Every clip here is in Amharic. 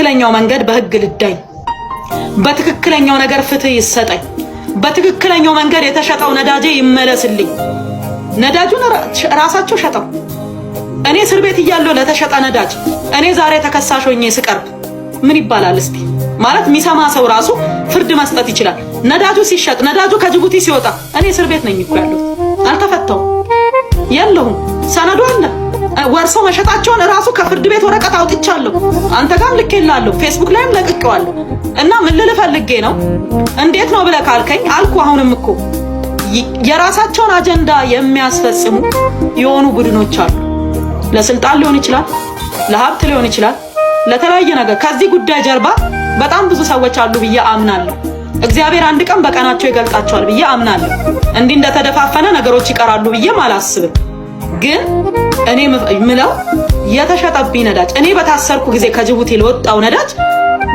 በትክክለኛው መንገድ በህግ ልዳኝ፣ በትክክለኛው ነገር ፍትህ ይሰጠኝ፣ በትክክለኛው መንገድ የተሸጠው ነዳጄ ይመለስልኝ። ነዳጁን ራሳቸው ሸጠው እኔ እስር ቤት እያለሁ ለተሸጠ ነዳጅ እኔ ዛሬ ተከሳሽ ሆኜ ስቀርብ ምን ይባላል እስቲ? ማለት የሚሰማ ሰው ራሱ ፍርድ መስጠት ይችላል። ነዳጁ ሲሸጥ ነዳጁ ከጅቡቲ ሲወጣ እኔ እስር ቤት ነኝ እኮ ያለሁት፣ አልተፈታሁም፣ የለሁም፣ ሰነዱ አለ። ወርሶ መሸጣቸውን ራሱ ከፍርድ ቤት ወረቀት አውጥቻለሁ። አንተ ጋርም ልኬልሃለሁ፣ ፌስቡክ ላይም ለቅቄዋለሁ። እና ምን ልልህ ፈልጌ ነው፣ እንዴት ነው ብለህ ካልከኝ አልኩ። አሁንም እኮ የራሳቸውን አጀንዳ የሚያስፈጽሙ የሆኑ ቡድኖች አሉ። ለስልጣን ሊሆን ይችላል፣ ለሀብት ሊሆን ይችላል፣ ለተለያየ ነገር ከዚህ ጉዳይ ጀርባ በጣም ብዙ ሰዎች አሉ ብዬ አምናለሁ። እግዚአብሔር አንድ ቀን በቀናቸው ይገልጣቸዋል ብዬ አምናለሁ። እንዲህ እንደተደፋፈነ ነገሮች ይቀራሉ ብዬም አላስብም። ግን እኔ ምለው የተሸጠብኝ ነዳጅ እኔ በታሰርኩ ጊዜ ከጅቡቲ ለወጣው ነዳጅ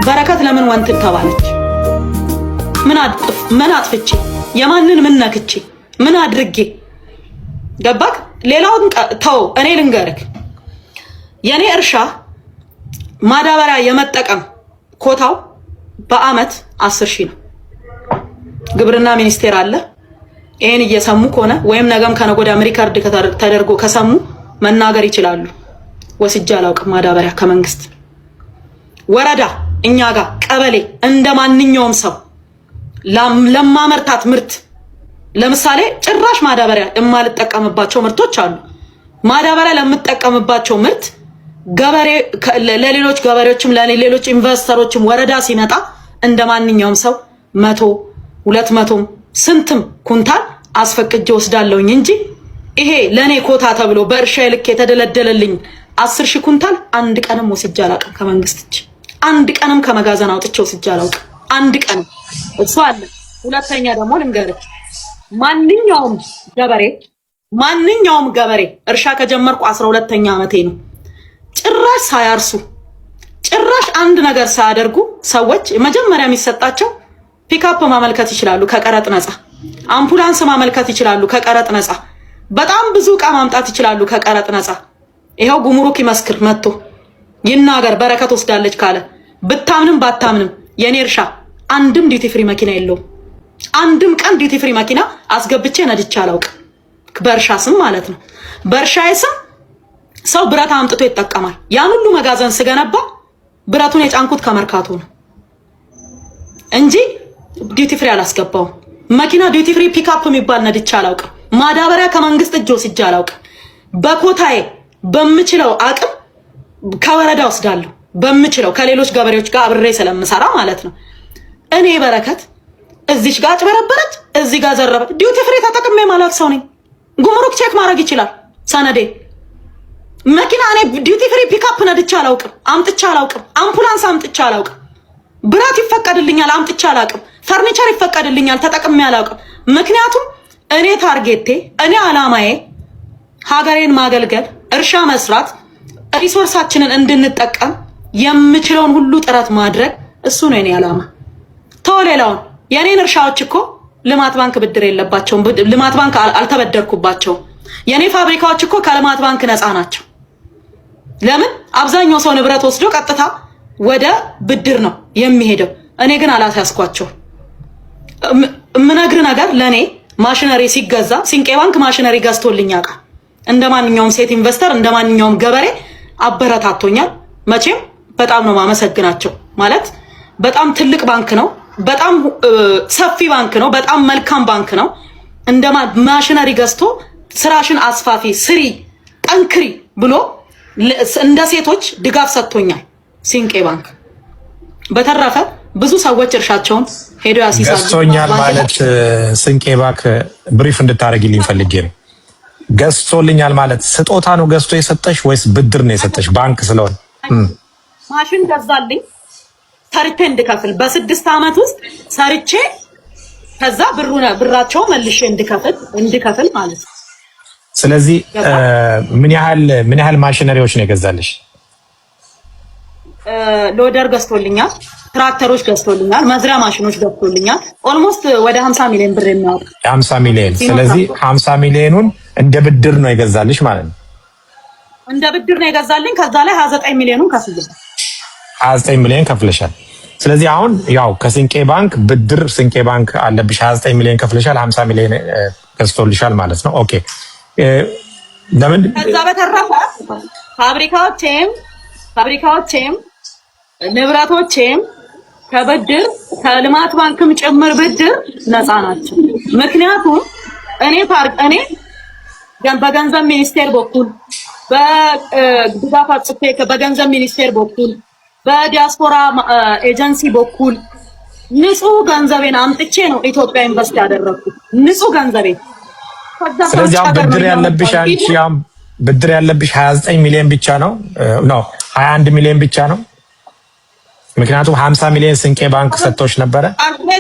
በረከት ለምን ወንትን ተባለች? ምን አጥፍቼ? የማንን ምን ነክቼ? ምን አድርጌ? ገባክ? ሌላውን ተው። እኔ ልንገርክ፣ የኔ እርሻ ማዳበሪያ የመጠቀም ኮታው በአመት 10,000 ነው። ግብርና ሚኒስቴር አለ። ይሄን እየሰሙ ከሆነ ወይም ነገም ከነጎዳ ሪካርድ ተደርጎ ከሰሙ መናገር ይችላሉ። ወስጄ አላውቅም ማዳበሪያ ከመንግስት ወረዳ፣ እኛ ጋር ቀበሌ እንደ ማንኛውም ሰው ለማመርታት ምርት ለምሳሌ ጭራሽ ማዳበሪያ የማልጠቀምባቸው ምርቶች አሉ። ማዳበሪያ ለምጠቀምባቸው ምርት ገበሬ ለሌሎች ገበሬዎችም ለሌሎች ኢንቨስተሮችም ወረዳ ሲመጣ እንደ ማንኛውም ሰው 100 200 ስንትም ኩንታል አስፈቅጄ ወስዳለሁኝ እንጂ ይሄ ለኔ ኮታ ተብሎ በእርሻ ልክ የተደለደለልኝ 10,000 ኩንታል አንድ ቀንም ወስጄ አላውቅም ከመንግስት እጅ። አንድ ቀንም ከመጋዘን አውጥቼ ወስጄ አላውቅም። አንድ ቀን እሱ አለ። ሁለተኛ ደግሞ ልንገርህ፣ ማንኛውም ገበሬ እርሻ ከጀመርኩ 12ኛ ዓመቴ ነው። ጭራሽ ሳያርሱ ጭራሽ አንድ ነገር ሳያደርጉ ሰዎች መጀመሪያ የሚሰጣቸው ፒካፕ ማመልከት ይችላሉ ከቀረጥ ነፃ፣ አምቡላንስ ማመልከት ይችላሉ ከቀረጥ ነፃ፣ በጣም ብዙ ዕቃ ማምጣት ይችላሉ ከቀረጥ ነፃ። ይሄው ጉምሩክ ይመስክር መጥቶ ይናገር በረከት ወስዳለች ካለ። ብታምንም ባታምንም የኔ እርሻ አንድም ዲዩቲ ፍሪ መኪና የለውም። አንድም ቀን ዲዩቲ ፍሪ መኪና አስገብቼ ነድቼ አላውቅም። በእርሻ ስም ማለት ነው። በእርሻዬ ስም ሰው ብረት አምጥቶ ይጠቀማል። ያን ሁሉ መጋዘን ስገነባ ብረቱን የጫንኩት ከመርካቶ ነው እንጂ ዲዩቲ ፍሪ አላስገባውም። መኪና ዲዩቲ ፍሪ ፒካፕ የሚባል ነድቼ አላውቅም። ማዳበሪያ ከመንግስት እጅ ወስጄ አላውቅም። በኮታዬ በምችለው አቅም ከወረዳ ወስዳለሁ። በምችለው ከሌሎች ገበሬዎች ጋር አብሬ ስለምሰራ ማለት ነው። እኔ በረከት እዚች ጋር አጭበረበረች፣ እዚህ ጋር ዘረበች። ዲዩቲ ፍሪ ተጠቅሜ ማለት ሰው ነኝ። ጉምሩክ ቼክ ማድረግ ይችላል ሰነዴ። መኪና እኔ ዲዩቲ ፍሪ ፒካፕ ነድቼ አላውቅም፣ አምጥቼ አላውቅም። አምቡላንስ አምጥቼ አላውቅም። ብረት ይፈቀድልኛል፣ አምጥቼ አላውቅም። ፈርኒቸር ይፈቀድልኛል፣ ተጠቅሜ አላውቅም። ምክንያቱም እኔ ታርጌቴ፣ እኔ አላማዬ ሀገሬን ማገልገል፣ እርሻ መስራት፣ ሪሶርሳችንን እንድንጠቀም የምችለውን ሁሉ ጥረት ማድረግ፣ እሱ ነው የኔ አላማ። ተው ሌላውን። የኔን እርሻዎች እኮ ልማት ባንክ ብድር የለባቸውም። ልማት ባንክ አልተበደርኩባቸውም። የኔ ፋብሪካዎች እኮ ከልማት ባንክ ነፃ ናቸው። ለምን? አብዛኛው ሰው ንብረት ወስዶ ቀጥታ ወደ ብድር ነው የሚሄደው። እኔ ግን አላስያዝኳቸው። የምነግር ነገር ለኔ ማሽነሪ ሲገዛ ሲንቄ ባንክ ማሽነሪ ገዝቶልኝ ያውቃል። እንደ ማንኛውም ሴት ኢንቨስተር፣ እንደ ማንኛውም ገበሬ አበረታቶኛል። መቼም በጣም ነው ማመሰግናቸው። ማለት በጣም ትልቅ ባንክ ነው፣ በጣም ሰፊ ባንክ ነው፣ በጣም መልካም ባንክ ነው። እንደ ማሽነሪ ገዝቶ ስራሽን አስፋፊ፣ ስሪ፣ ጠንክሪ ብሎ እንደ ሴቶች ድጋፍ ሰጥቶኛል ሲንቄ ባንክ። በተረፈ ብዙ ሰዎች እርሻቸውን ሄደው ያሲሳሉ። ገዝቶኛል ማለት ሲንቄ ባንክ ብሪፍ እንድታረጊልኝ ፈልጌ ነው። ገዝቶልኛል ማለት ስጦታ ነው ገዝቶ የሰጠሽ ወይስ ብድር ነው የሰጠሽ? ባንክ ስለሆነ ማሽን ገዛልኝ ሰርቼ እንድከፍል በ6 ዓመት ውስጥ ሰርቼ ከዛ ብራቸው መልሼ እንድከፍል ማለት ነው። ስለዚህ ምን ያህል ማሽነሪዎች ነው የገዛልሽ? ሎደር ገዝቶልኛል፣ ትራክተሮች ገዝቶልኛል፣ መዝሪያ ማሽኖች ገዝቶልኛል። ኦልሞስት ወደ 50 ሚሊዮን ብር የሚያወጣ 50 ሚሊዮን። ስለዚህ 50 ሚሊዮኑን እንደ ብድር ነው የገዛልሽ ማለት ነው። እንደ ብድር ነው የገዛልኝ። ከዛ ላይ 29 ሚሊዮኑን ከፍዬ 29 ሚሊዮን ከፍለሻል። ስለዚህ አሁን ያው ከስንቄ ባንክ ብድር ስንቄ ባንክ አለብሽ 29 ሚሊዮን ከፍለሻል፣ 50 ሚሊዮን ገዝቶልሻል ማለት ነው። ኦኬ ለምን ከዛ በተረፈ ፋብሪካዎቼም ንብረቶቼም ከብድር ከልማት ባንክም ጭምር ብድር ነፃ ናቸው። ምክንያቱም እኔ በገንዘብ ሚኒስቴር በኩል በድጋፍ ጽፌ በገንዘብ ሚኒስቴር በኩል በዲያስፖራ ኤጀንሲ በኩል ንጹህ ገንዘቤን አምጥቼ ነው ኢትዮጵያ ኢንቨስት ያደረኩት። ንጹህ ገንዘቤን። ስለዚህ አሁን ብድር ያለብሽ አንቺ ብድር ያለብሽ 29 ሚሊዮን ብቻ ነው 21 ሚሊዮን ብቻ ነው። ምክንያቱም 50 ሚሊዮን ስንቄ ባንክ ሰጥቶሽ ነበረ።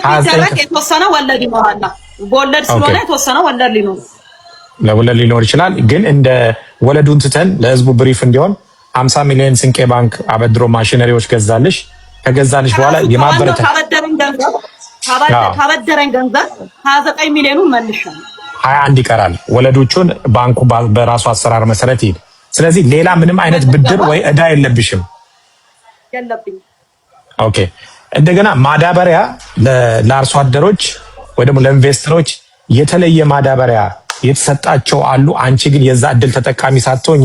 29 የተወሰነ ወለድ ይኖራል። በወለድ ስለሆነ የተወሰነ ወለድ ሊኖር ይችላል። ግን እንደ ወለዱን ትተን ለህዝቡ ብሪፍ እንዲሆን 50 ሚሊዮን ስንቄ ባንክ አበድሮ ማሽነሪዎች ገዛልሽ። ከገዛልሽ በኋላ የማበረታ ካበደረኝ ገንዘብ 29 ሚሊዮኑን መልሻለሁ። 21 ይቀራል። ወለዶቹን ባንኩ በራሱ አሰራር መሰረት ይሄድ። ስለዚህ ሌላ ምንም አይነት ብድር ወይ ዕዳ የለብሽም። የለብኝም። ኦኬ። እንደገና ማዳበሪያ ለአርሶ አደሮች ወይ ደግሞ ለኢንቨስተሮች የተለየ ማዳበሪያ የተሰጣቸው አሉ። አንቺ ግን የዛ እድል ተጠቃሚ ሳትሆኚ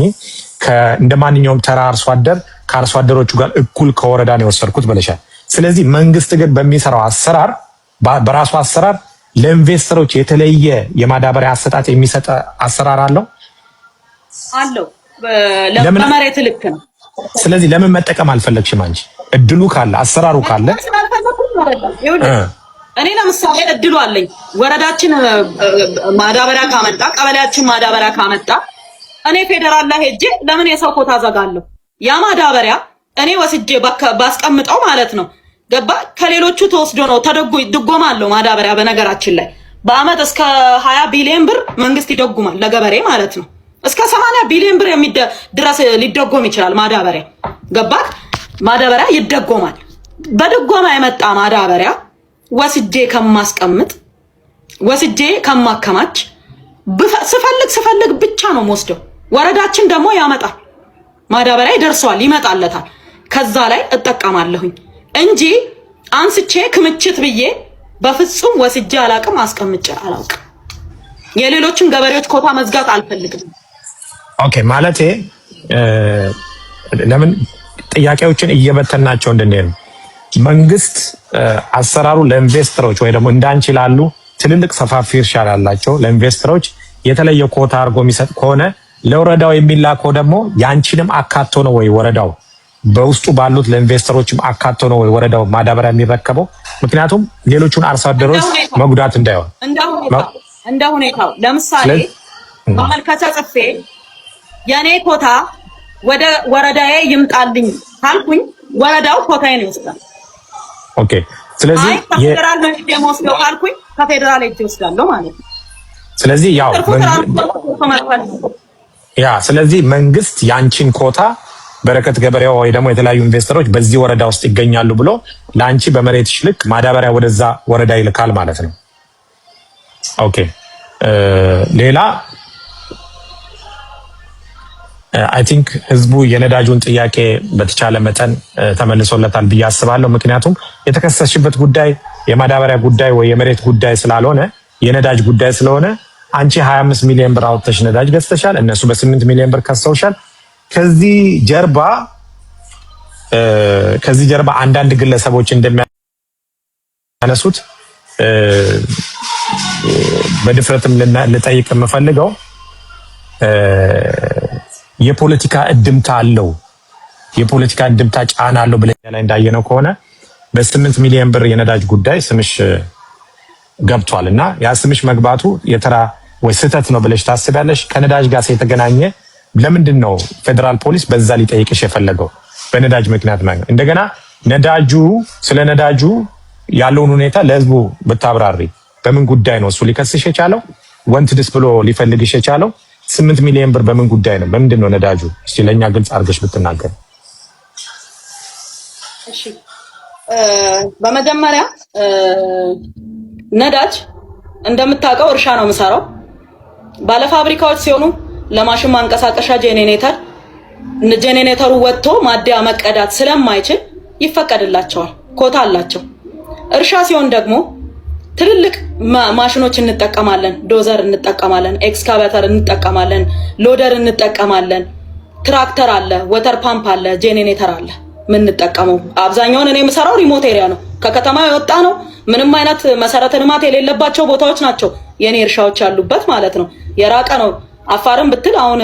እንደማንኛውም ተራ አርሶ አደር ከአርሶ አደሮቹ ጋር እኩል ከወረዳ ነው የወሰድኩት ብለሻል። ስለዚህ መንግስት ግን በሚሰራው አሰራር በራሱ አሰራር ለኢንቨስተሮች የተለየ የማዳበሪያ አሰጣጥ የሚሰጥ አሰራር አለው። ለመሬት ልክ ነው። ስለዚህ ለምን መጠቀም አልፈለግሽም አንቺ? እድሉ ካለ አሰራሩ ካለ እኔ ለምሳሌ እድሉ አለኝ። ወረዳችን ማዳበሪያ ካመጣ፣ ቀበሌያችን ማዳበሪያ ካመጣ እኔ ፌደራል ላይ ሄጄ ለምን የሰው ኮታ ዘጋለሁ? ያ ማዳበሪያ እኔ ወስጄ ባስቀምጠው ማለት ነው ገባ ከሌሎቹ ተወስዶ ነው ድጎማ አለው ማዳበሪያ። በነገራችን ላይ በአመት እስከ 20 ቢሊዮን ብር መንግስት ይደጉማል ለገበሬ ማለት ነው። እስከ 80 ቢሊዮን ብር ድረስ ሊደጎም ይችላል ማዳበሪያ ገባ። ማዳበሪያ ይደጎማል። በድጎማ የመጣ ማዳበሪያ ወስጄ ከማስቀምጥ ወስጄ ከማከማች ስፈልግ ብቻ ነው የምወስደው። ወረዳችን ደግሞ ያመጣል ማዳበሪያ ይደርሰዋል፣ ይመጣለታል። ከዛ ላይ እጠቀማለሁኝ እንጂ አንስቼ ክምችት ብዬ በፍጹም ወስጄ አላቅም፣ አስቀምጬ አላውቅም። የሌሎችን ገበሬዎች ኮታ መዝጋት አልፈልግም። ኦኬ ማለቴ ለምን ጥያቄዎችን እየበተናቸው እንድንሄድ መንግስት አሰራሩ ለኢንቨስተሮች ወይ ደግሞ እንዳንቺ ላሉ ትልልቅ ሰፋፊ እርሻ ላላቸው ለኢንቨስተሮች የተለየ ኮታ አድርጎ የሚሰጥ ከሆነ ለወረዳው የሚላከው ደግሞ ያንቺንም አካቶ ነው ወይ ወረዳው በውስጡ ባሉት ለኢንቨስተሮችም አካቶ ነው ወይ ወረዳው ማዳበሪያ የሚረከበው? ምክንያቱም ሌሎቹን አርሶ አደሮች መጉዳት እንዳይሆን እንደ ሁኔታው ለምሳሌ ማመልከቻ ጽፌ የኔ ኮታ ወደ ወረዳዬ ይምጣልኝ ካልኩኝ ወረዳው ኮታዬን ይወስዳል። ኦኬ። ስለዚህ የፌደራል መንግስት የመወስደው ካልኩኝ ከፌደራል እጅ ይወስዳለሁ ማለት ነው። ስለዚህ ስለዚህ መንግስት ያንቺን ኮታ በረከት ገበሬው ወይ ደግሞ የተለያዩ ኢንቨስተሮች በዚህ ወረዳ ውስጥ ይገኛሉ ብሎ ለአንቺ በመሬትሽ ልክ ማዳበሪያ ወደዛ ወረዳ ይልካል ማለት ነው። ኦኬ። ሌላ አይ ቲንክ ህዝቡ የነዳጁን ጥያቄ በተቻለ መጠን ተመልሶለታል ብዬ አስባለሁ። ምክንያቱም የተከሰስሽበት ጉዳይ የማዳበሪያ ጉዳይ ወይ የመሬት ጉዳይ ስላልሆነ የነዳጅ ጉዳይ ስለሆነ አንቺ 25 ሚሊዮን ብር አውጥተሽ ነዳጅ ገዝተሻል፣ እነሱ በ8 ሚሊዮን ብር ከሰውሻል። ከዚህ ጀርባ አንዳንድ ግለሰቦች እንደሚያነሱት በድፍረትም ልጠይቅ የምፈልገው የፖለቲካ እድምታ አለው፣ የፖለቲካ እድምታ ጫና አለው ብለኛ ላይ እንዳየነው ከሆነ በ8 ሚሊዮን ብር የነዳጅ ጉዳይ ስምሽ ገብቷል እና ያ ስምሽ መግባቱ የተራ ወይ ስህተት ነው ብለሽ ታስቢያለሽ? ከነዳጅ ጋር የተገናኘ ለምንድን ነው ፌደራል ፖሊስ በዛ ሊጠይቅሽ የፈለገው? በነዳጅ ምክንያት ማለት እንደገና ስለ ነዳጁ ያለውን ሁኔታ ለህዝቡ ብታብራሪ። በምን ጉዳይ ነው እሱ ሊከስሽ የቻለው? ወንትድስ ብሎ ሊፈልግሽ የቻለው? 8 ሚሊዮን ብር በምን ጉዳይ ነው? በምንድን ነው ነዳጁ? እስቲ ለኛ ግልጽ አድርገሽ ብትናገር። እሺ፣ በመጀመሪያ ነዳጅ እንደምታውቀው እርሻ ነው የምሰራው። ባለፋብሪካዎች ሲሆኑ ለማሽን ማንቀሳቀሻ ጄኔሬተሩ ወጥቶ ማደያ መቀዳት ስለማይችል ይፈቀድላቸዋል፣ ኮታ አላቸው። እርሻ ሲሆን ደግሞ ትልልቅ ማሽኖች እንጠቀማለን፣ ዶዘር እንጠቀማለን፣ ኤክስካቫተር እንጠቀማለን፣ ሎደር እንጠቀማለን፣ ትራክተር አለ፣ ወተር ፓምፕ አለ፣ ጄኔሬተር አለ። ምን እንጠቀመው አብዛኛውን እኔ የምሰራው ሪሞት ኤሪያ ነው፣ ከከተማ የወጣ ነው። ምንም አይነት መሰረተ ልማት የሌለባቸው ቦታዎች ናቸው የኔ እርሻዎች ያሉበት ማለት ነው። የራቀ ነው። አፋርም ብትል አሁን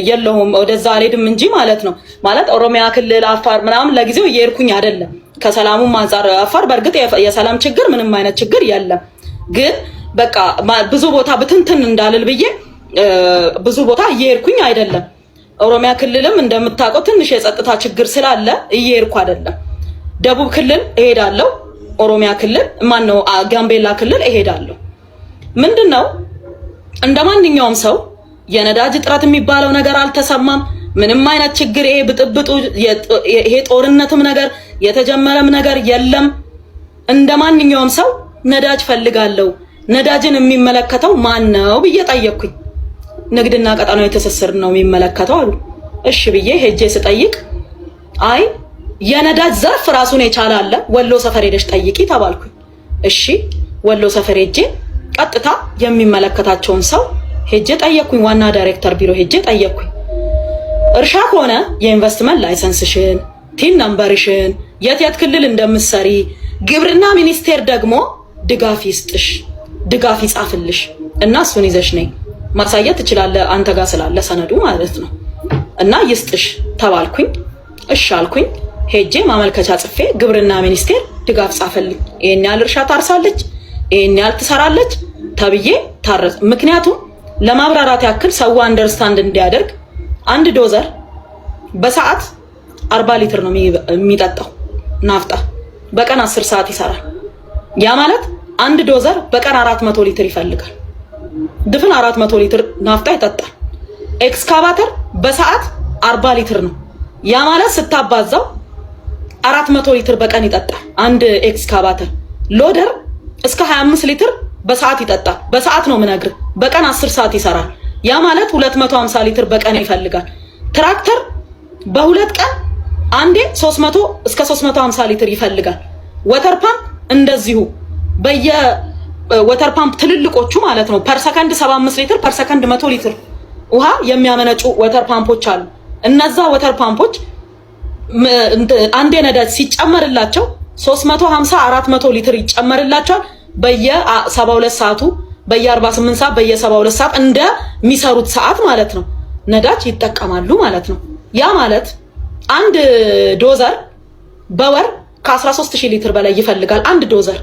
የለሁም ወደዛ አልሄድም እንጂ ማለት ነው። ማለት ኦሮሚያ ክልል አፋር ምናምን ለጊዜው እየሄድኩኝ አይደለም። ከሰላሙም አንፃር አፋር በእርግጥ የሰላም ችግር ምንም አይነት ችግር የለም። ግን በቃ ብዙ ቦታ ብትንትን እንዳልል ብዬ ብዙ ቦታ እየሄድኩኝ አይደለም። ኦሮሚያ ክልልም እንደምታውቀው ትንሽ የጸጥታ ችግር ስላለ እየሄድኩ አይደለም። ደቡብ ክልል እሄዳለሁ፣ ኦሮሚያ ክልል ማነው ጋምቤላ ክልል እሄዳለሁ። ምንድነው እንደማንኛውም ሰው የነዳጅ እጥረት የሚባለው ነገር አልተሰማም። ምንም አይነት ችግር ይሄ ብጥብጡ ይሄ ጦርነትም ነገር የተጀመረም ነገር የለም። እንደማንኛውም ሰው ነዳጅ ፈልጋለሁ። ነዳጅን የሚመለከተው ማን ነው ብዬ ጠየቅኩኝ። ንግድና ቀጣናዊ ትስስር ነው የሚመለከተው አሉ። እሺ ብዬ ሄጄ ስጠይቅ አይ የነዳጅ ዘርፍ ራሱን የቻለ አለ፣ ወሎ ሰፈር ሄደሽ ጠይቂ ተባልኩኝ። እሺ ወሎ ሰፈር ሄጄ ቀጥታ የሚመለከታቸውን ሰው ሄጄ ጠየቅኩኝ። ዋና ዳይሬክተር ቢሮ ሄጄ ጠየቅኩኝ። እርሻ ከሆነ የኢንቨስትመንት ላይሰንስሽን፣ ቲን ነምበርሽን፣ የት ክልል እንደምትሰሪ፣ ግብርና ሚኒስቴር ደግሞ ድጋፍ ይስጥሽ፣ ድጋፍ ይጻፍልሽ እና እሱን ይዘሽ ነይ ማሳየት ትችላለህ አንተ ጋር ስላለ ሰነዱ ማለት ነው እና ይስጥሽ ተባልኩኝ። እሺ አልኩኝ። ሄጄ ማመልከቻ ጽፌ ግብርና ሚኒስቴር ድጋፍ ጻፈልኝ። ይሄን ያህል እርሻ ታርሳለች፣ ይሄን ያህል ትሰራለች ተብዬ ታረስ። ምክንያቱም ለማብራራት ያክል ሰው አንደርስታንድ እንዲያደርግ አንድ ዶዘር በሰዓት 40 ሊትር ነው የሚጠጣው ናፍጣ፣ በቀን 10 ሰዓት ይሰራል። ያ ማለት አንድ ዶዘር በቀን 400 ሊትር ይፈልጋል። ድፍን 400 ሊትር ናፍጣ ይጠጣል። ኤክስካቫተር በሰዓት 40 ሊትር ነው። ያ ማለት ስታባዛው 400 ሊትር በቀን ይጠጣል አንድ ኤክስካቫተር። ሎደር እስከ 25 ሊትር በሰዓት ይጠጣል። በሰዓት ነው የምነግርህ፣ በቀን 10 ሰዓት ይሰራል። ያ ማለት 250 ሊትር በቀን ይፈልጋል። ትራክተር በሁለት ቀን አንዴ 300 እስከ 350 ሊትር ይፈልጋል። ወተር ፓምፕ እንደዚሁ ወተር ፓምፕ ትልልቆቹ ማለት ነው ፐር ሰከንድ 75 ሊትር ፐር ሰከንድ 100 ሊትር ውሃ የሚያመነጩ ወተር ፓምፖች አሉ። እነዛ ወተር ፓምፖች አንዴ ነዳጅ ሲጨመርላቸው 350 400 ሊትር ይጨመርላቸዋል። በየ72 ሰዓቱ በየ48 ሰዓት በየ72 ሰዓት እንደሚሰሩት ሰዓት ማለት ነው ነዳጅ ይጠቀማሉ ማለት ነው። ያ ማለት አንድ ዶዘር በወር ከ13000 ሊትር በላይ ይፈልጋል። አንድ ዶዘር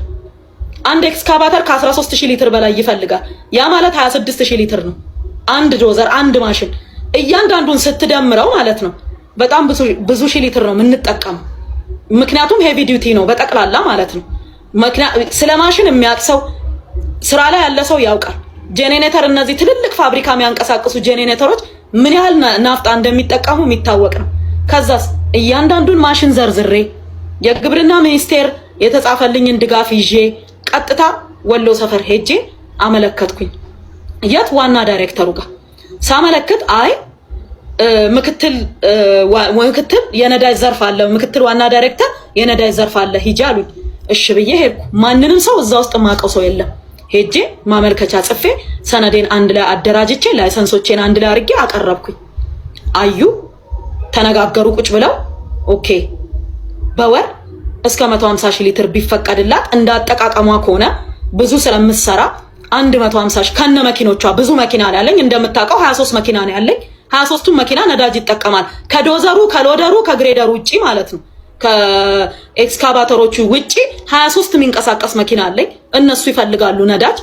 አንድ ኤክስካቫተር ከ13000 ሊትር በላይ ይፈልጋል። ያ ማለት 26000 ሊትር ነው አንድ ዶዘር አንድ ማሽን። እያንዳንዱን ስትደምረው ማለት ነው በጣም ብዙ ሺህ ሊትር ነው የምንጠቀመው። ምክንያቱም ሄቪ ዲዩቲ ነው በጠቅላላ ማለት ነው። ስለ ማሽን የሚያውቅ ሰው ስራ ላይ ያለ ሰው ያውቃል። ጄኔሬተር እነዚህ ትልልቅ ፋብሪካ የሚያንቀሳቅሱ ጄኔሬተሮች ምን ያህል ናፍጣ እንደሚጠቀሙ የሚታወቅ ነው። ከዛስ እያንዳንዱን ማሽን ዘርዝሬ የግብርና ሚኒስቴር የተጻፈልኝን ድጋፍ ይዤ ቀጥታ ወሎ ሰፈር ሄጄ አመለከትኩኝ። የት ዋና ዳይሬክተሩ ጋር ሳመለክት አይ ምክትል የነዳጅ ዘርፍ አለ፣ ምክትል ዋና ዳይሬክተር የነዳጅ ዘርፍ አለ ሂጂ አሉኝ። እሺ ብዬ ሄድኩ። ማንንም ሰው እዛ ውስጥ ማቀው ሰው የለም። ሄጄ ማመልከቻ ጽፌ ሰነዴን አንድ ላይ አደራጅቼ ላይሰንሶቼን አንድ ላይ አድርጌ አቀረብኩኝ። አዩ ተነጋገሩ ቁጭ ብለው ኦኬ በወር እስከ 150 ሺህ ሊትር ቢፈቀድላት እንዳጠቃቀሟ ከሆነ ብዙ ስለምትሰራ 150 ሺህ ከነ መኪኖቿ ብዙ መኪና ነው ያለኝ። እንደምታውቀው 23 መኪና ነው ያለኝ። 23ቱም መኪና ነዳጅ ይጠቀማል። ከዶዘሩ ከሎደሩ ከግሬደሩ ውጪ ማለት ነው። ከኤክስካቫተሮቹ ውጪ 23 የሚንቀሳቀስ መኪና አለኝ። እነሱ ይፈልጋሉ ነዳጅ።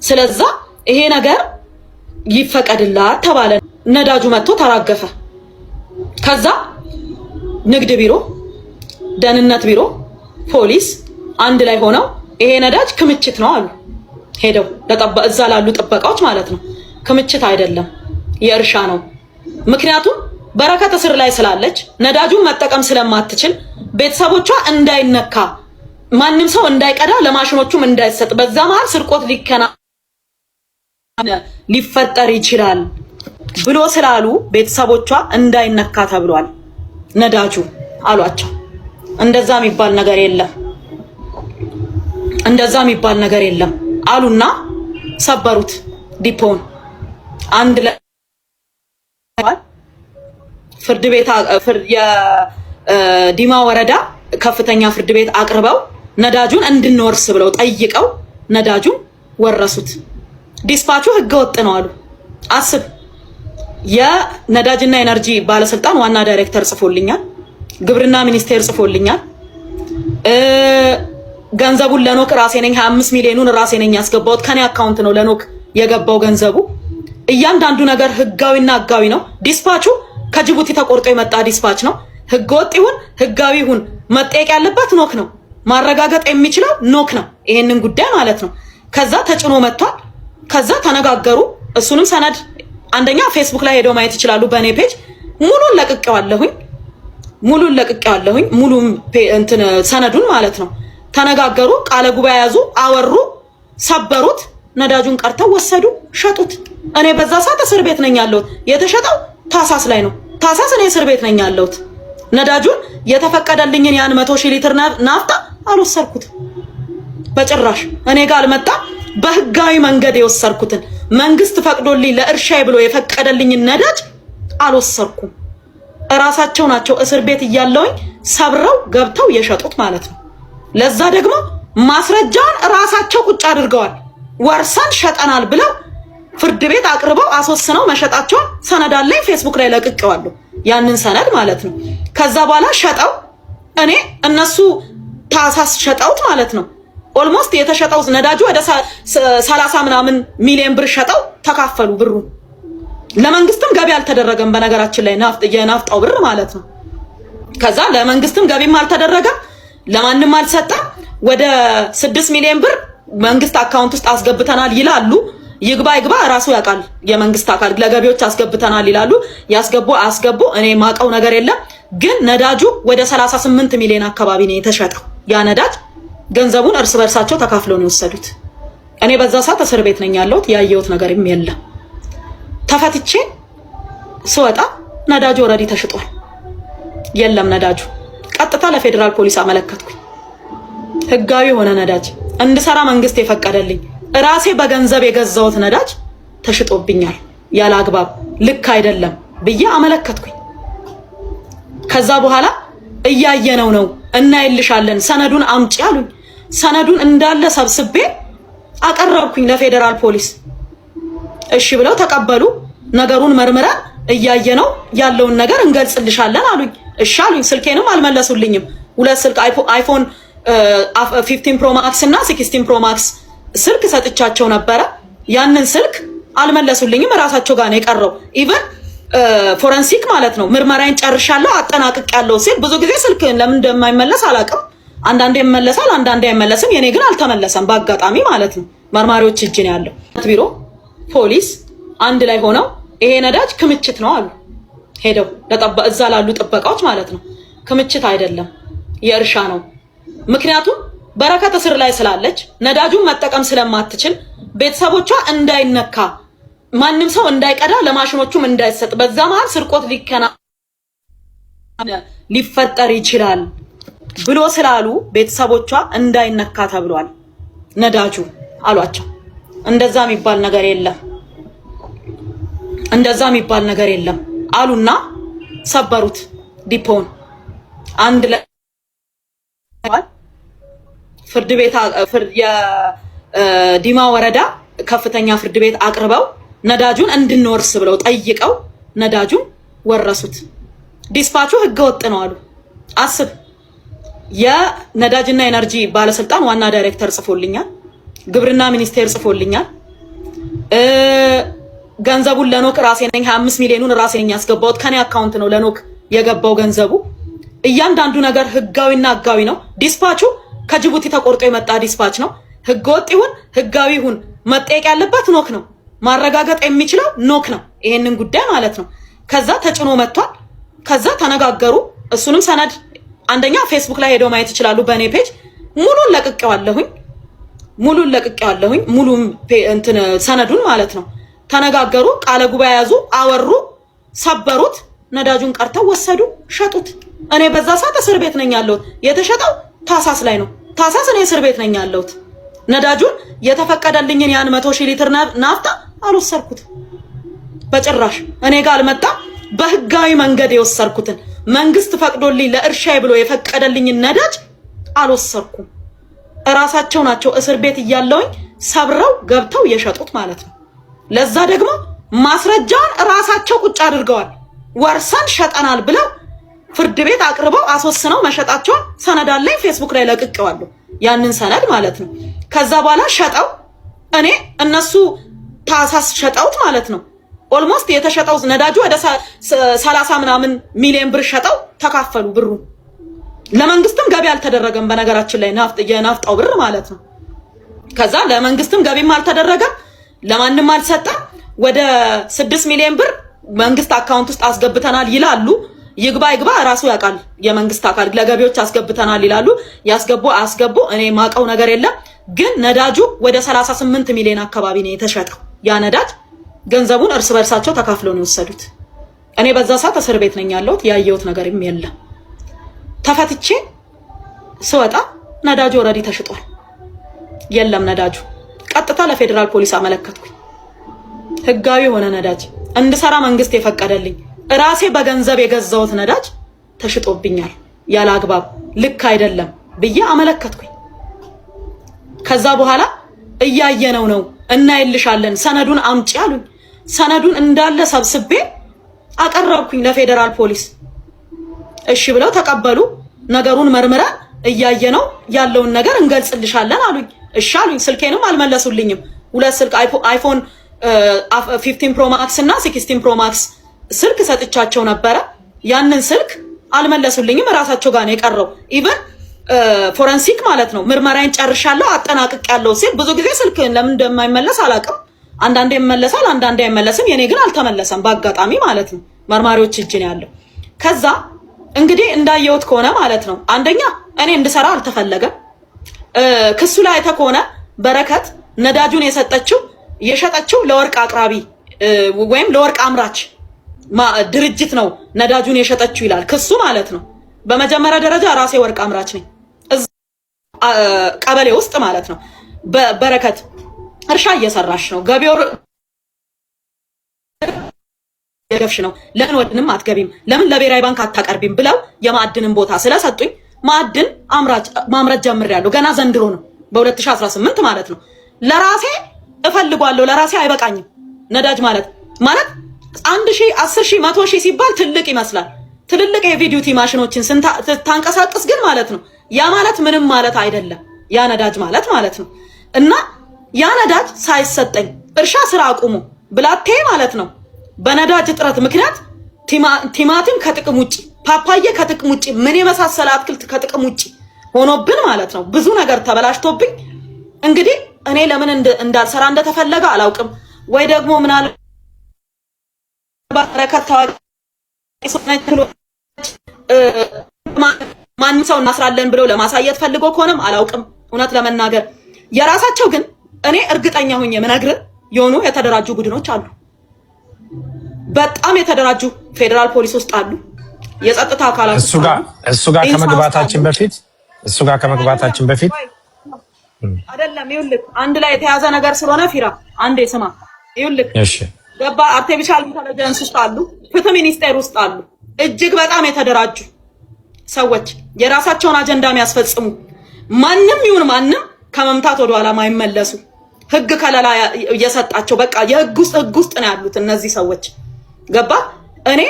ስለዛ ይሄ ነገር ይፈቀድላት ተባለ። ነዳጁ መጥቶ ተራገፈ። ከዛ ንግድ ቢሮ፣ ደህንነት ቢሮ፣ ፖሊስ አንድ ላይ ሆነው ይሄ ነዳጅ ክምችት ነው አሉ። ሄደው እዛ ላሉ ጥበቃዎች ማለት ነው ክምችት አይደለም የእርሻ ነው። ምክንያቱም በረከት እስር ላይ ስላለች ነዳጁን መጠቀም ስለማትችል ቤተሰቦቿ እንዳይነካ ማንም ሰው እንዳይቀዳ ለማሽኖቹም እንዳይሰጥ በዛ መሀል ስርቆት ሊፈጠር ይችላል ብሎ ስላሉ ቤተሰቦቿ እንዳይነካ ተብሏል ነዳጁ አሏቸው። እንደዛ የሚባል ነገር የለም፣ እንደዛ የሚባል ነገር የለም አሉና ሰበሩት ዲፖን። አንድ ላይ ፍርድ ቤት የዲማ ወረዳ ከፍተኛ ፍርድ ቤት አቅርበው ነዳጁን እንድንወርስ ብለው ጠይቀው ነዳጁን ወረሱት። ዲስፓቹ ህገወጥ ነው አሉ። አስብ። የነዳጅና ኤነርጂ ባለስልጣን ዋና ዳይሬክተር ጽፎልኛል፣ ግብርና ሚኒስቴር ጽፎልኛል። ገንዘቡን ለኖክ ራሴ ነኝ 25 ሚሊዮኑን ራሴ ነኝ ያስገባሁት፣ ከኔ አካውንት ነው ለኖክ የገባው ገንዘቡ። እያንዳንዱ ነገር ህጋዊና ህጋዊ ነው። ዲስፓቹ ከጅቡቲ ተቆርጦ የመጣ ዲስፓች ነው። ህገወጥ ይሁን ህጋዊ ይሁን መጠየቅ ያለበት ኖክ ነው። ማረጋገጥ የሚችለው ኖክ ነው፣ ይሄንን ጉዳይ ማለት ነው። ከዛ ተጭኖ መጥቷል። ከዛ ተነጋገሩ። እሱንም ሰነድ አንደኛ ፌስቡክ ላይ ሄደው ማየት ይችላሉ። በእኔ ፔጅ ሙሉን ለቅቄዋለሁኝ፣ ሙሉ እንትን ሰነዱን ማለት ነው። ተነጋገሩ፣ ቃለ ጉባኤ ያዙ፣ አወሩ፣ ሰበሩት። ነዳጁን ቀርተው ወሰዱ፣ ሸጡት። እኔ በዛ ሰዓት እስር ቤት ነኝ ያለሁት። የተሸጠው ታሳስ ላይ ነው። ታሳስ እኔ እስር ቤት ነኝ ያለሁት። ነዳጁን የተፈቀደልኝን ያን 100,000 ሊትር ናፍጣ አልወሰድኩትም በጭራሽ። እኔ ጋር አልመጣም። በህጋዊ መንገድ የወሰድኩትን መንግስት ፈቅዶልኝ ለእርሻዬ ብሎ የፈቀደልኝን ነዳጅ አልወሰድኩም። እራሳቸው ናቸው እስር ቤት እያለውኝ ሰብረው ገብተው የሸጡት ማለት ነው። ለዛ ደግሞ ማስረጃውን ራሳቸው ቁጭ አድርገዋል። ወርሰን ሸጠናል ብለው ፍርድ ቤት አቅርበው አስወስነው መሸጣቸውን ሰነድ አለኝ፣ ፌስቡክ ላይ ለቅቄዋለሁ፣ ያንን ሰነድ ማለት ነው። ከዛ በኋላ ሸጠው እኔ እነሱ ታሳስ ሸጠውት ማለት ነው። ኦልሞስት የተሸጠው ነዳጁ ወደ 30 ምናምን ሚሊዮን ብር ሸጠው ተካፈሉ ብሩ። ለመንግስትም ገቢ አልተደረገም በነገራችን ላይ የናፍጣው ብር ማለት ነው። ከዛ ለመንግስትም ገቢም አልተደረገም፣ ለማንም አልሰጠም። ወደ 6 ሚሊዮን ብር መንግስት አካውንት ውስጥ አስገብተናል ይላሉ። ይግባ ራሱ ያውቃል የመንግስት አካል። ለገቢዎች አስገብተናል ይላሉ። አስገቡ እኔ ማቀው ነገር የለም። ግን ነዳጁ ወደ 38 ሚሊዮን አካባቢ ነው የተሸጠው። ያ ነዳጅ ገንዘቡን እርስ በርሳቸው ተካፍለው ነው የወሰዱት። እኔ በዛ ሰዓት እስር ቤት ነኝ ያለሁት። ያየሁት ነገርም የለም። ተፈትቼ ስወጣ ነዳጁ ኦልሬዲ ተሽጧል። የለም ነዳጁ። ቀጥታ ለፌዴራል ፖሊስ አመለከትኩኝ። ህጋዊ የሆነ ነዳጅ እንድሰራ መንግስት የፈቀደልኝ ራሴ በገንዘብ የገዛሁት ነዳጅ ተሽጦብኛል፣ ያለ አግባብ ልክ አይደለም ብዬ አመለከትኩኝ። ከዛ በኋላ እያየነው ነው እናይልሻለን፣ ሰነዱን አምጪ አሉኝ። ሰነዱን እንዳለ ሰብስቤ አቀረብኩኝ ለፌዴራል ፖሊስ። እሺ ብለው ተቀበሉ። ነገሩን መርምረን እያየነው ያለውን ነገር እንገልጽልሻለን አሉኝ። እሺ አሉኝ። ስልኬንም አልመለሱልኝም። ሁለት ስልክ አይፎን 15 ፕሮ ማክስ እና 16 ፕሮ ማክስ ስልክ ሰጥቻቸው ነበረ። ያንን ስልክ አልመለሱልኝም። ራሳቸው ጋር ነው የቀረው። ኢቨን ፎረንሲክ ማለት ነው ምርመራዬን ጨርሻለሁ አጠናቅቄያለሁ ሲል ብዙ ጊዜ ስልክ ለምን እንደማይመለስ አላውቅም። አንዳንዴ ይመለሳል፣ አንዳንዴ አይመለስም። የኔ ግን አልተመለሰም በአጋጣሚ ማለት ነው። መርማሪዎች እጅ ነው ያለው። ቢሮ ፖሊስ አንድ ላይ ሆነው ይሄ ነዳጅ ክምችት ነው አሉ። ሄደው እዛ ላሉ ጥበቃዎች ማለት ነው ክምችት አይደለም የእርሻ ነው። ምክንያቱም በረከት እስር ላይ ስላለች ነዳጁን መጠቀም ስለማትችል ቤተሰቦቿ እንዳይነካ ማንም ሰው እንዳይቀዳ ለማሽኖቹም እንዳይሰጥ በዛ መሃል ስርቆት ሊፈጠር ይችላል ብሎ ስላሉ ቤተሰቦቿ እንዳይነካ ተብሏል ነዳጁ አሏቸው። እንደዛ የሚባል ነገር የለም፣ እንደዛ የሚባል ነገር የለም አሉና ሰበሩት ዲፖን። አንድ ላይ ፍርድ ቤት የዲማ ወረዳ ከፍተኛ ፍርድ ቤት አቅርበው ነዳጁን እንድንወርስ ብለው ጠይቀው ነዳጁን ወረሱት። ዲስፓቹ ህገወጥ ነው አሉ። አስብ። የነዳጅና ኤነርጂ ባለስልጣን ዋና ዳይሬክተር ጽፎልኛል፣ ግብርና ሚኒስቴር ጽፎልኛል። ገንዘቡን ለኖክ ራሴ ነኝ 25 ሚሊዮኑን ራሴ ነኝ ያስገባሁት፣ ከኔ አካውንት ነው ለኖክ የገባው ገንዘቡ። እያንዳንዱ ነገር ህጋዊና ህጋዊ ነው። ዲስፓቹ ከጅቡቲ ተቆርጦ የመጣ ዲስፓች ነው። ህገወጥ ይሁን ህጋዊ ይሁን መጠየቅ ያለበት ኖክ ነው። ማረጋገጥ የሚችለው ኖክ ነው፣ ይሄንን ጉዳይ ማለት ነው። ከዛ ተጭኖ መጥቷል። ከዛ ተነጋገሩ። እሱንም ሰነድ አንደኛ ፌስቡክ ላይ ሄደው ማየት ይችላሉ። በእኔ ፔጅ ሙሉን ለቅቄዋለሁኝ፣ ሙሉ እንትን ሰነዱን ማለት ነው። ተነጋገሩ፣ ቃለ ጉባኤ ያዙ፣ አወሩ፣ ሰበሩት። ነዳጁን ቀርተው ወሰዱ፣ ሸጡት። እኔ በዛ ሰዓት እስር ቤት ነኝ ያለሁት። የተሸጠው ታሳስ ላይ ነው። ታሳስ እኔ እስር ቤት ነኝ ያለሁት። ነዳጁን የተፈቀደልኝን ያን 100,000 ሊትር ናፍጣ አልወሰርኩትም በጭራሽ። እኔ ጋር አልመጣም። በህጋዊ መንገድ የወሰርኩትን መንግስት ፈቅዶልኝ ለእርሻዬ ብሎ የፈቀደልኝን ነዳጅ አልወሰርኩም። እራሳቸው ናቸው እስር ቤት እያለውኝ ሰብረው ገብተው የሸጡት ማለት ነው። ለዛ ደግሞ ማስረጃውን እራሳቸው ቁጭ አድርገዋል። ወርሰን ሸጠናል ብለው ፍርድ ቤት አቅርበው አስወስነው መሸጣቸውን ሰነድ አለኝ፣ ፌስቡክ ላይ ለቅቄዋለሁ ያንን ሰነድ ማለት ነው። ከዛ በኋላ ሸጠው እኔ እነሱ ታሳስ ሸጠውት ማለት ነው። ኦልሞስት የተሸጠው ነዳጁ ወደ 30 ምናምን ሚሊዮን ብር ሸጠው ተካፈሉ ብሩ። ለመንግስትም ገቢ አልተደረገም በነገራችን ላይ የናፍጣው ብር ማለት ነው። ከዛ ለመንግስትም ገቢም አልተደረገም፣ ለማንም አልሰጠም። ወደ 6 ሚሊዮን ብር መንግስት አካውንት ውስጥ አስገብተናል ይላሉ። ይግባ ራሱ ያውቃል የመንግስት አካል። ለገቢዎች አስገብተናል ይላሉ። ያስገቡ አስገቡ፣ እኔ ማቀው ነገር የለም። ግን ነዳጁ ወደ 38 ሚሊዮን አካባቢ ነው የተሸጠው። ያ ነዳጅ ገንዘቡን እርስ በርሳቸው ተካፍለው ነው የወሰዱት። እኔ በዛ ሰዓት እስር ቤት ነኝ ያለሁት። ያየሁት ነገርም የለም። ተፈትቼ ስወጣ ነዳጁ ኦልሬዲ ተሽጧል። የለም ነዳጁ። ቀጥታ ለፌዴራል ፖሊስ አመለከትኩኝ። ህጋዊ የሆነ ነዳጅ እንድሰራ መንግስት የፈቀደልኝ ራሴ በገንዘብ የገዛሁት ነዳጅ ተሽጦብኛል ያለ አግባብ፣ ልክ አይደለም ብዬ አመለከትኩኝ። ከዛ በኋላ እያየነው ነው እናይልሻለን፣ ሰነዱን አምጪ አሉኝ። ሰነዱን እንዳለ ሰብስቤ አቀረብኩኝ ለፌዴራል ፖሊስ። እሺ ብለው ተቀበሉ። ነገሩን መርምረን እያየነው ያለውን ነገር እንገልጽልሻለን አሉኝ። እሺ አሉኝ። ስልኬንም አልመለሱልኝም። ሁለት ስልክ አይፎን 15 ፕሮ ማክስ እና 16 ፕሮ ማክስ ስልክ ሰጥቻቸው ነበረ። ያንን ስልክ አልመለሱልኝም። ራሳቸው ጋር ነው የቀረው። ኢቭን ፎረንሲክ ማለት ነው ምርመራዬን ጨርሻለሁ አጠናቅቄያለሁ ሲል ብዙ ጊዜ ስልክ ለምን እንደማይመለስ አላውቅም። አንዳንዴ ይመለሳል፣ አንዳንዴ አይመለስም። የኔ ግን አልተመለሰም በአጋጣሚ ማለት ነው። መርማሪዎች እጅ ነው ያለው። ከዛ እንግዲህ እንዳየሁት ከሆነ ማለት ነው አንደኛ እኔ እንድሰራ አልተፈለገም። ክሱ ላይ አይተ ከሆነ በረከት ነዳጁን የሸጠችው ለወርቅ አቅራቢ ወይም ለወርቅ አምራች ድርጅት ነው ነዳጁን የሸጠችው ይላል ክሱ ማለት ነው። በመጀመሪያ ደረጃ ራሴ ወርቅ አምራች ነኝ ቀበሌ ውስጥ ማለት ነው። በረከት እርሻ እየሰራሽ ነው፣ ገቢው የገብሽ ነው፣ ለምን ወድንም አትገቢም፣ ለምን ለብሔራዊ ባንክ አታቀርቢም ብለው የማዕድንን ቦታ ስለሰጡኝ ማዕድን ማምረት ጀምሬያለሁ። ገና ዘንድሮ ነው በ2018 ማለት ነው። ለራሴ እፈልጓለሁ፣ ለራሴ አይበቃኝም። ነዳጅ ማለት 1,000 10,000 100,000 ሲባል ትልቅ ይመስላል። ትልልቅ የቪዲዮቲ ማሽኖችን ስታንቀሳቅስ ግን ማለት ነው ያ ማለት ምንም ማለት አይደለም። ያ ነዳጅ ማለት ነው። እና ያ ነዳጅ ሳይሰጠኝ እርሻ ስራ አቁሙ ብላቴ ማለት ነው በነዳጅ እጥረት ምክንያት ቲማቲም ከጥቅም ውጪ፣ ፓፓዬ ከጥቅም ውጪ፣ ምን የመሳሰለ አትክልት ከጥቅም ውጪ ሆኖብን ማለት ነው ብዙ ነገር ተበላሽቶብኝ እንግዲህ እኔ ለምን እንዳልሰራ እንደተፈለገ አላውቅም። ወይ ደግሞ ምናልባት በረከት ታዋቂ ማንም ሰው እናስራለን ብለው ለማሳየት ፈልጎ ከሆነም አላውቅም። እውነት ለመናገር የራሳቸው ግን እኔ እርግጠኛ ሆኜ የምነግርህ የሆኑ የተደራጁ ቡድኖች አሉ። በጣም የተደራጁ ፌዴራል ፖሊስ ውስጥ አሉ። የጸጥታ አካላት እሱ ጋር ከመግባታችን በፊት አይደለም። ይኸውልህ አንድ ላይ የተያዘ ነገር ስለሆነ ፊራ አንዴ ስማ። ይኸውልህ ገባ አርቲፊሻል ኢንተለጀንስ ውስጥ አሉ፣ ፍትህ ሚኒስቴር ውስጥ አሉ። እጅግ በጣም የተደራጁ ሰዎች የራሳቸውን አጀንዳ የሚያስፈጽሙ ማንም ይሁን ማንም ከመምታት ወደ ኋላ ማይመለሱ ህግ ከለላ እየሰጣቸው በቃ የህግ ውስጥ ነው ያሉት እነዚህ ሰዎች ገባ። እኔ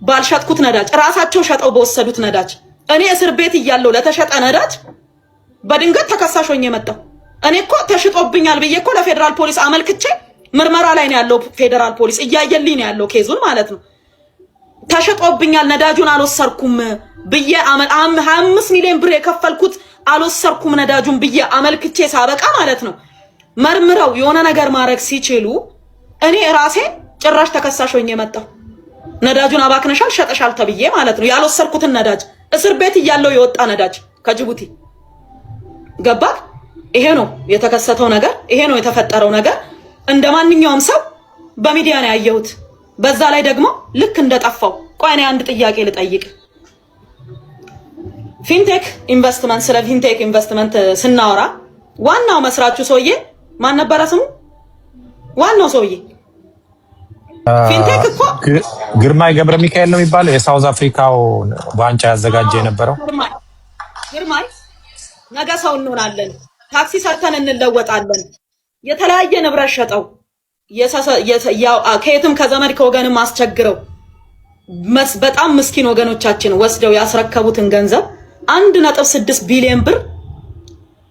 ባልሸጥኩት ነዳጅ ራሳቸው ሸጠው በወሰዱት ነዳጅ እኔ እስር ቤት እያለሁ ለተሸጠ ነዳጅ በድንገት ተከሳሽ ሆኜ መጣሁ። እኔ እኮ ተሽጦብኛል ብዬ እኮ ለፌዴራል ፖሊስ አመልክቼ ምርመራ ላይ ነው ያለው። ፌዴራል ፖሊስ እያየልኝ ነው ያለው ኬዙን ማለት ነው። ተሽጦብኛል ነዳጁን አልወሰርኩም ብዬ 25 ሚሊዮን ብር የከፈልኩት አልወሰርኩም ነዳጁን ብዬ አመልክቼ ሳበቃ ማለት ነው መርምረው የሆነ ነገር ማድረግ ሲችሉ እኔ ራሴ ጭራሽ ተከሳሽ ሆኜ መጣሁ። ነዳጁን አባክነሻል ሸጠሻል ተብዬ ማለት ነው ያልወሰርኩትን ነዳጅ እስር ቤት እያለሁ የወጣ ነዳጅ ከጅቡቲ ገባ። ይሄ ነው የተከሰተው ነገር፣ ይሄ ነው የተፈጠረው ነገር። እንደማንኛውም ሰው በሚዲያ ነው ያየሁት። በዛ ላይ ደግሞ ልክ እንደጠፋው ቆይ እኔ አንድ ጥያቄ ልጠይቅ። ፊንቴክ ኢንቨስትመንት ስለ ፊንቴክ ኢንቨስትመንት ስናወራ ዋናው መስራቹ ሰውዬ ማን ነበረ ስሙ? ዋናው ሰውዬ ፊንቴክ እኮ ግርማይ ገብረ ሚካኤል ነው የሚባለው የሳውዝ አፍሪካው ዋንጫ ያዘጋጀ የነበረው ግርማይ ነገ ሰው እንሆናለን፣ ታክሲ ሰርተን እንለወጣለን፣ የተለያየ ንብረት ሸጠው ከየትም ከዘመድ ከወገንም አስቸግረው በጣም ምስኪን ወገኖቻችን ወስደው ያስረከቡትን ገንዘብ 1.6 ቢሊዮን ብር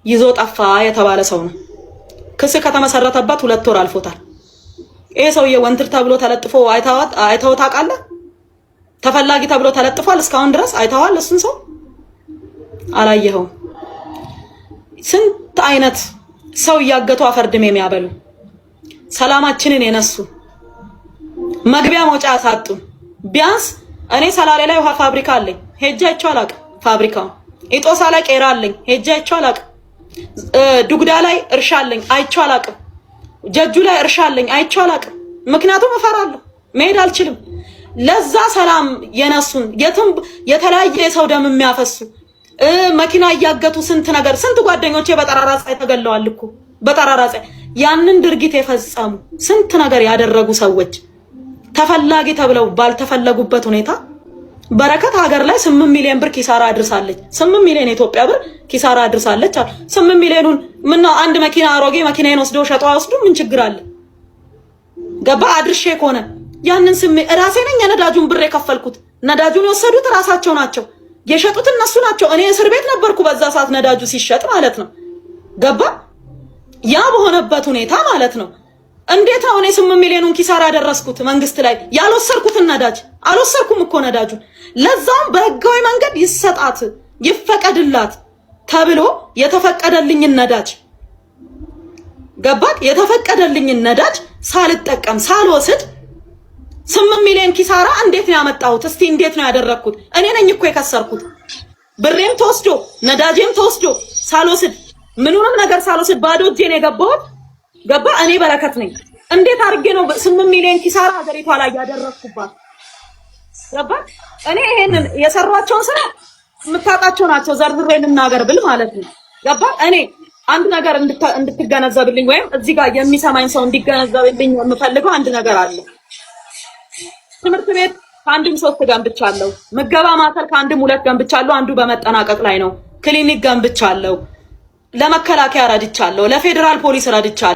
ይዞ ጠፋ የተባለ ሰው ነው። ክስ ከተመሰረተበት 2 ወር አልፎታል። ይሄ ሰውዬ ወንትር ተብሎ ተለጥፎ አይተው ታውቃለህ? ተፈላጊ ተብሎ ተለጥፏል። እስካሁን ድረስ አይተዋል? እሱን ሰው አላየኸውም? ስንት አይነት ሰው እያገቱ አፈርድም የሚያበሉ ሰላማችንን የነሱ መግቢያ መውጫ ያሳጡ። ቢያንስ እኔ ሰላሌ ላይ ውሃ ፋብሪካ አለኝ፣ ሄጄ አይቼው አላውቅም። ፋብሪካው ኢጦሳ ላይ ቄራ አለኝ፣ ሄጄ አይቼው አላውቅም። ዱግዳ ላይ እርሻ አለኝ፣ አይቼው አላውቅም። ጀጁ ላይ እርሻ አለኝ፣ አይቼው አላውቅም። ምክንያቱም እፈራለሁ፣ መሄድ አልችልም። ለዛ ሰላም የነሱን የተለያየ ሰው ደም የሚያፈሱ መኪና እያገቱ ስንት ጓደኞቼ በጠራራ ፀሐይ ተገለዋል እኮ በጠራራ ፀሐይ። ያንን ድርጊት የፈጸሙ ስንት ነገር ያደረጉ ሰዎች ተፈላጊ ተብለው ባልተፈለጉበት ሁኔታ በረከት ሀገር ላይ 8 ሚሊዮን ብር ኪሳራ አድርሳለች። 8 ሚሊዮን የኢትዮጵያ ብር ኪሳራ አድርሳለች። 8 ሚሊዮኑን ምነው አንድ መኪና አሮጌ መኪናዬን ወስደው ሸጠው አይወስዱ? ምን ችግር አለ? ገባ አድርሼ ከሆነ ያንን ራሴ ነኝ የነዳጁን ብር የከፈልኩት። ነዳጁን የወሰዱት ራሳቸው ናቸው፣ የሸጡት እነሱ ናቸው። እኔ እስር ቤት ነበርኩ በዛ ሰዓት ነዳጁ ሲሸጥ ማለት ነው። ገባ ያ በሆነበት ሁኔታ ማለት ነው። እንዴት አሁን 8 ሚሊዮኑን ኪሳራ ያደረስኩት መንግስት ላይ ያልወሰድኩትን ነዳጅ አልወሰድኩም እኮ ነዳጁን። ለዛውም በህጋዊ መንገድ ይሰጣት ይፈቀድላት ተብሎ የተፈቀደልኝን ነዳጅ ገባት የተፈቀደልኝን ነዳጅ ሳልጠቀም ሳልወስድ 8 ሚሊዮን ኪሳራ እንዴት ነው ያመጣሁት? እስቲ እንዴት ነው ያደረኩት? እኔ ነኝ እኮ የከሰርኩት። ብሬም ተወስዶ ነዳጄም ተወስዶ ሳልወስድ ምኑንም ነገር ሳልወስድ ባዶ እጄን የገባሁት ገባ። እኔ በረከት ነኝ። እንዴት አድርጌ ነው 8 ሚሊዮን ኪሳራ ሀገሪቷ ላይ ያደረኩባት? ገባ። እኔ ይሄንን የሰሯቸውን ስራ የምታውቃቸው ናቸው። ዘርዝሬ ልናገር ብል ማለት ነው። ገባ። እኔ አንድ ነገር እንድትገነዘብልኝ ወይም እዚህ ጋር የሚሰማኝ ሰው እንዲገነዘብልኝ የምፈልገው አንድ ነገር አለ። ትምህርት ቤት ከአንድም 3 ገንብቻለሁ። ምገባ ማዕከል ከአንድም 2 ገንብቻለሁ። አንዱ በመጠናቀቅ ላይ ነው። ክሊኒክ ገንብቻለሁ። ለመከላከያ ረድቻለሁ። ለፌዴራል ፖሊስ ረድቻለሁ።